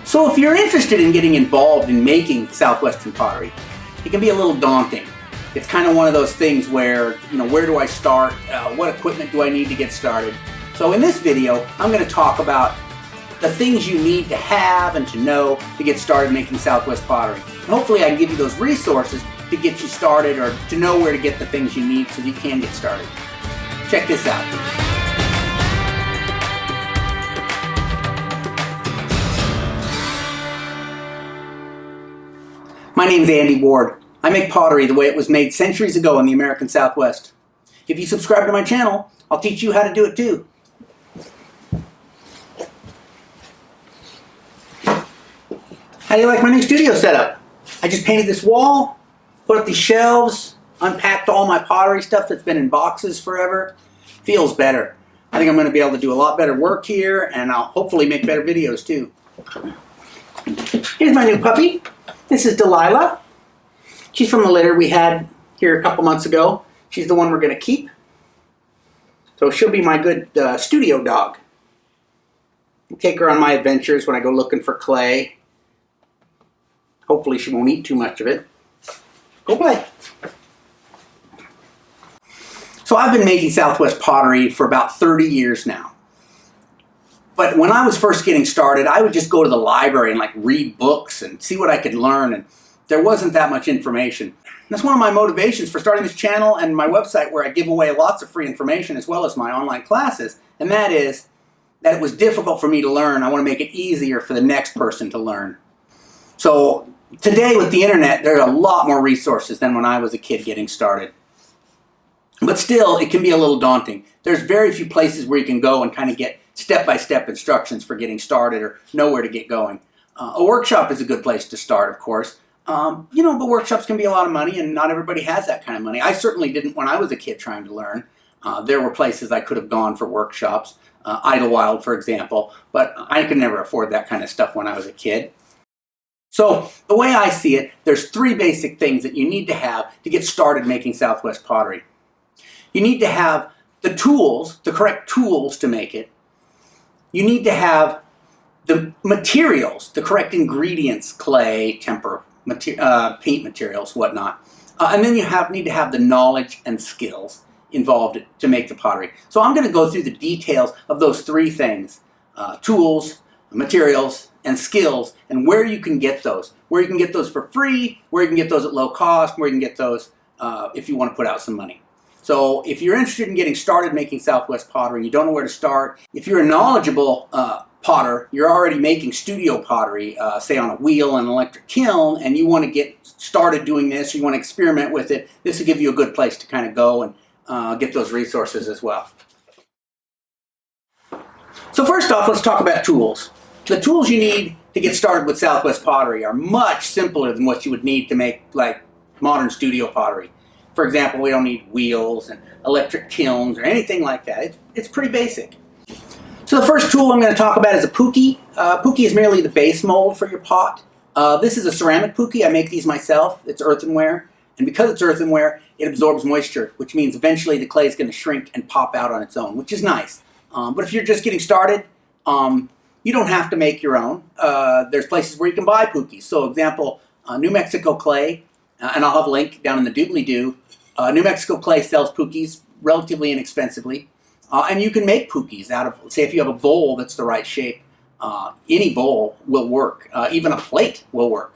So if you're interested in getting involved in making Southwestern pottery, it can be a little daunting. It's kind of one of those things where, where do I start? What equipment do I need to get started? So in this video, I'm going to talk about the things you need to have and to know to get started making Southwest pottery. And hopefully I can give you those resources to get you started or to know where to get the things you need so you can get started. Check this out. My name's Andy Ward. I make pottery the way it was made centuries ago in the American Southwest. If you subscribe to my channel, I'll teach you how to do it too. How do you like my new studio setup? I just painted this wall, put up these shelves, unpacked all my pottery stuff that's been in boxes forever. Feels better. I think I'm going to be able to do a lot better work here, and I'll hopefully make better videos too. Here's my new puppy. This is Delilah. She's from the litter we had here a couple months ago. She's the one we're going to keep. So she'll be my good studio dog. I take her on my adventures when I go looking for clay. Hopefully she won't eat too much of it. Go play. So I've been making Southwest pottery for about 30 years now. But when I was first getting started, I would just go to the library and read books and see what I could learn, and there wasn't that much information. That's one of my motivations for starting this channel and my website, where I give away lots of free information as well as my online classes, and that is that it was difficult for me to learn. I want to make it easier for the next person to learn. So today with the internet, there are a lot more resources than when I was a kid getting started. But still, it can be a little daunting. There's very few places where you can go and kind of get step-by-step instructions for getting started or know where to get going. A workshop is a good place to start, of course. But workshops can be a lot of money, and not everybody has that kind of money. I certainly didn't when I was a kid trying to learn. There were places I could have gone for workshops, Idlewild, for example, but I could never afford that kind of stuff when I was a kid. So the way I see it, there's three basic things that you need to have to get started making Southwest pottery. You need to have the tools, the correct tools to make it. You need to have the materials, the correct ingredients, clay, temper, paint materials, whatnot. And then you need to have the knowledge and skills involved to make the pottery. So I'm going to go through the details of those three things, tools, materials, and skills, and where you can get those. Where you can get those for free, where you can get those at low cost, where you can get those if you want to put out some money. So if you're interested in getting started making Southwest pottery, you don't know where to start, if you're a knowledgeable potter, you're already making studio pottery, say on a wheel and an electric kiln, and you want to get started doing this, you want to experiment with it, this will give you a good place to kind of go and get those resources as well. So first off, let's talk about tools. The tools you need to get started with Southwest pottery are much simpler than what you would need to make modern studio pottery. For example, we don't need wheels and electric kilns or anything like that. It's pretty basic. So the first tool I'm going to talk about is a puki. Puki is merely the base mold for your pot. This is a ceramic puki. I make these myself. It's earthenware. And because it's earthenware, it absorbs moisture, which means eventually the clay is going to shrink and pop out on its own, which is nice. But if you're just getting started, you don't have to make your own. There's places where you can buy pukis. So example, New Mexico clay, and I'll have a link down in the doobly-doo. New Mexico clay sells pukis relatively inexpensively, and you can make pukis out of, say if you have a bowl that's the right shape, any bowl will work, even a plate will work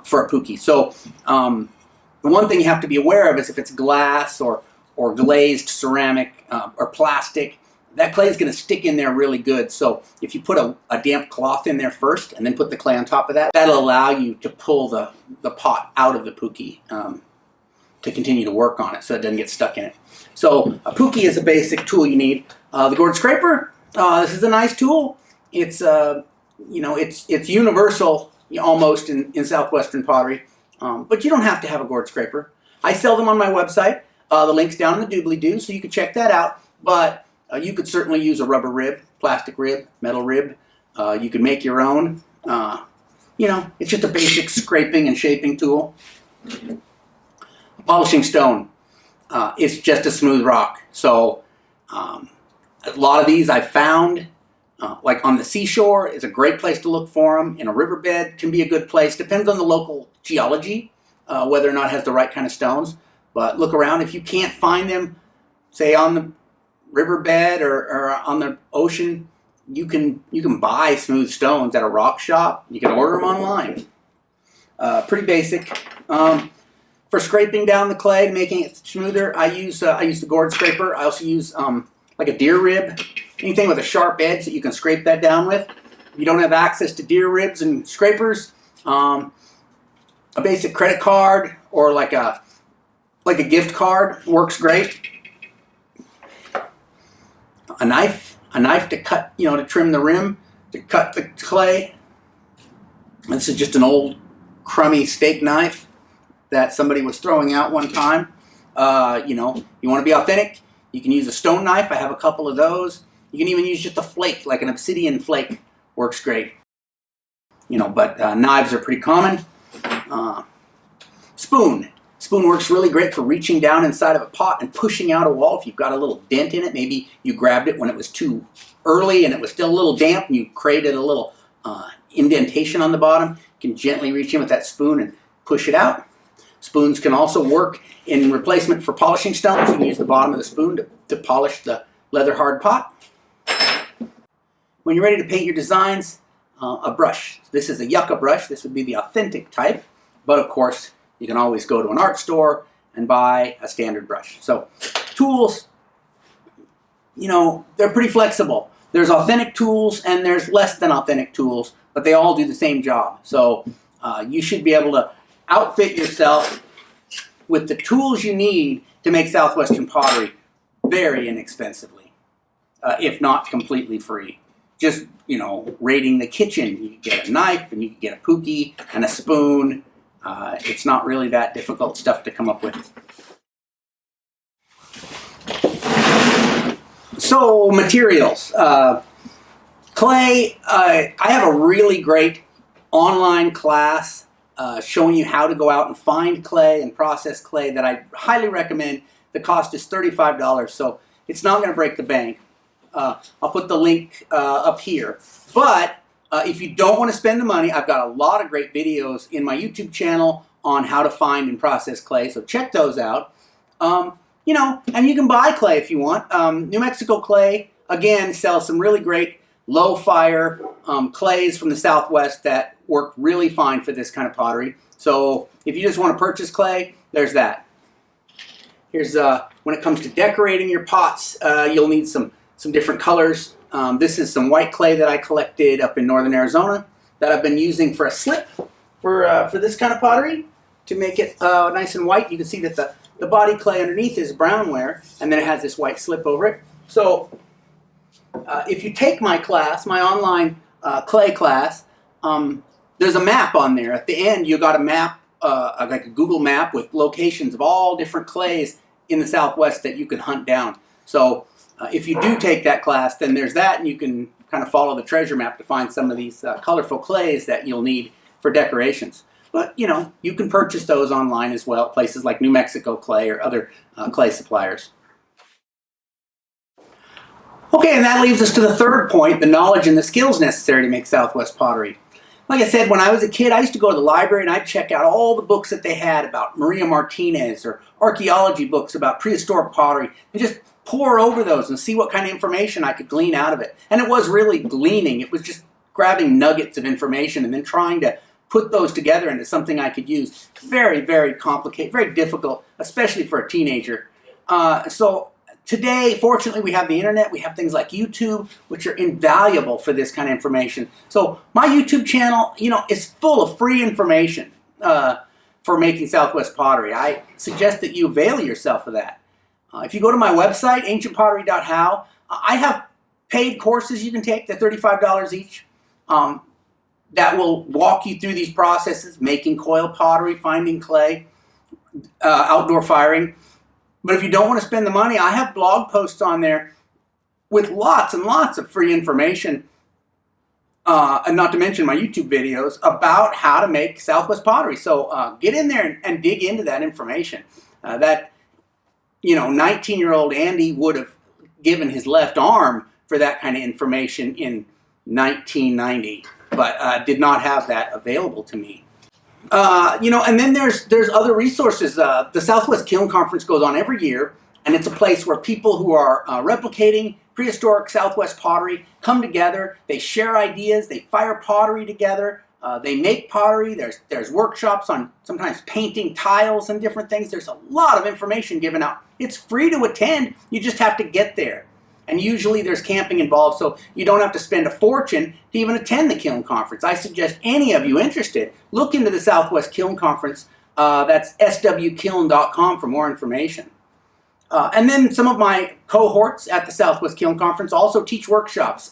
for a puki. So the one thing you have to be aware of is if it's glass or glazed ceramic or plastic, that clay is going to stick in there really good. So if you put a damp cloth in there first and then put the clay on top of that, that'll allow you to pull the pot out of the puki to continue to work on it so it doesn't get stuck in it. So a puki is a basic tool you need. The gourd scraper, this is a nice tool. It's it's universal almost in Southwestern pottery, but you don't have to have a gourd scraper. I sell them on my website. The link's down in the doobly-doo, so you can check that out. But you could certainly use a rubber rib, plastic rib, metal rib. You can make your own. It's just a basic scraping and shaping tool. Polishing stone. It's just a smooth rock. So a lot of these I found Like on the seashore is a great place to look for them. In a riverbed can be a good place. Depends on the local geology, whether or not it has the right kind of stones. But look around. If you can't find them, say on the riverbed or on the ocean, you can buy smooth stones at a rock shop. You can order them online. Pretty basic. For scraping down the clay, making it smoother, I use the gourd scraper. I also use like a deer rib, anything with a sharp edge that you can scrape that down with. If you don't have access to deer ribs and scrapers, a basic credit card or like a gift card works great. A knife to cut, to trim the rim, to cut the clay. This is just an old crummy steak knife that somebody was throwing out one time. You want to be authentic, you can use a stone knife. I have a couple of those. You can even use just a flake, like an obsidian flake, works great. But knives are pretty common. Spoon. Spoon works really great for reaching down inside of a pot and pushing out a wall. If you've got a little dent in it, maybe you grabbed it when it was too early and it was still a little damp and you created a little indentation on the bottom. You can gently reach in with that spoon and push it out. Spoons can also work in replacement for polishing stones. You can use the bottom of the spoon to polish the leather hard pot. When you're ready to paint your designs, a brush. This is a yucca brush. This would be the authentic type, but of course you can always go to an art store and buy a standard brush. So tools, they're pretty flexible. There's authentic tools and there's less than authentic tools, but they all do the same job. So you should be able to outfit yourself with the tools you need to make Southwestern pottery very inexpensively, if not completely free. Just, raiding the kitchen, you can get a knife and you can get a pookie and a spoon. It's not really that difficult stuff to come up with. So, materials. Clay, I have a really great online class showing you how to go out and find clay and process clay that I highly recommend. The cost is $35, so it's not going to break the bank. I'll put the link up here. But if you don't want to spend the money, I've got a lot of great videos in my YouTube channel on how to find and process clay, so check those out. And you can buy clay if you want. New Mexico Clay, again, sells some really great low-fire clays from the Southwest that work really fine for this kind of pottery. So if you just want to purchase clay, there's that. Here's, when it comes to decorating your pots, you'll need some different colors. This is some white clay that I collected up in northern Arizona that I've been using for a slip for this kind of pottery to make it nice and white. You can see that the body clay underneath is brownware, and then it has this white slip over it. So if you take my class, my online clay class, there's a map on there. At the end, you got a map, like a Google map with locations of all different clays in the Southwest that you can hunt down. So if you do take that class, then there's that, and you can kind of follow the treasure map to find some of these colorful clays that you'll need for decorations. But, you can purchase those online as well, places like New Mexico Clay or other clay suppliers. Okay, and that leads us to the third point, the knowledge and the skills necessary to make Southwest pottery. Like I said, when I was a kid, I used to go to the library and I'd check out all the books that they had about Maria Martinez or archaeology books about prehistoric pottery and just pore over those and see what kind of information I could glean out of it. And it was really gleaning. It was just grabbing nuggets of information and then trying to put those together into something I could use. Very, very complicated, very difficult, especially for a teenager. So today, fortunately, we have the internet. We have things like YouTube, which are invaluable for this kind of information. So my YouTube channel, is full of free information for making Southwest pottery. I suggest that you avail yourself of that. If you go to my website, ancientpottery.how, I have paid courses you can take. They're $35 each. That will walk you through these processes, making coil pottery, finding clay, outdoor firing. But if you don't want to spend the money, I have blog posts on there with lots and lots of free information, and not to mention my YouTube videos about how to make Southwest pottery. So get in there and dig into that information. That 19-year-old Andy would have given his left arm for that kind of information in 1990, but did not have that available to me. And then there's other resources. The Southwest Kiln Conference goes on every year, and it's a place where people who are replicating prehistoric Southwest pottery come together. They share ideas. They fire pottery together. They make pottery. There's workshops on sometimes painting tiles and different things. There's a lot of information given out. It's free to attend. You just have to get there. And usually there's camping involved, so you don't have to spend a fortune to even attend the Kiln Conference. I suggest any of you interested, look into the Southwest Kiln Conference. That's swkiln.com for more information. And then some of my cohorts at the Southwest Kiln Conference also teach workshops.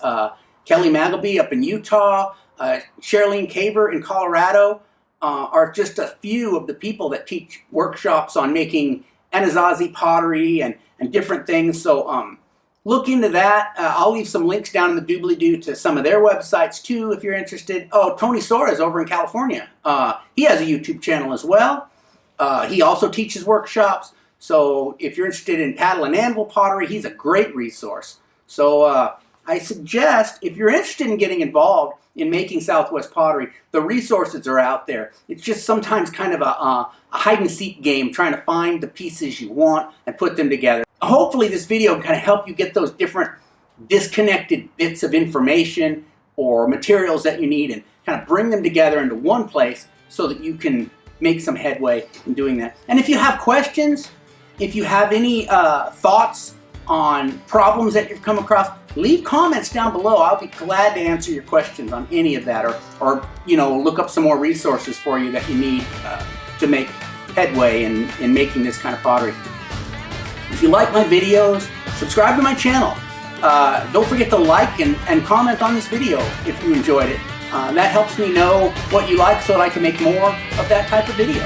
Kelly Magleby up in Utah, Sherilyn Caver in Colorado are just a few of the people that teach workshops on making Anasazi pottery and different things. So look into that. I'll leave some links down in the doobly-doo to some of their websites too if you're interested. Oh, Tony Soares over in California. He has a YouTube channel as well. He also teaches workshops. So if you're interested in paddle and anvil pottery, he's a great resource. So I suggest if you're interested in getting involved in making Southwest pottery, the resources are out there. It's just sometimes kind of a hide-and-seek game, trying to find the pieces you want and put them together. Hopefully this video can kind of help you get those different disconnected bits of information or materials that you need and kind of bring them together into one place so that you can make some headway in doing that. And if you have questions, if you have any thoughts on problems that you've come across, leave comments down below. I'll be glad to answer your questions on any of that, or look up some more resources for you that you need to make headway in making this kind of pottery. If you like my videos, subscribe to my channel. Don't forget to like and comment on this video if you enjoyed it. That helps me know what you like so that I can make more of that type of video.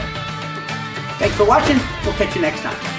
Thanks for watching. We'll catch you next time.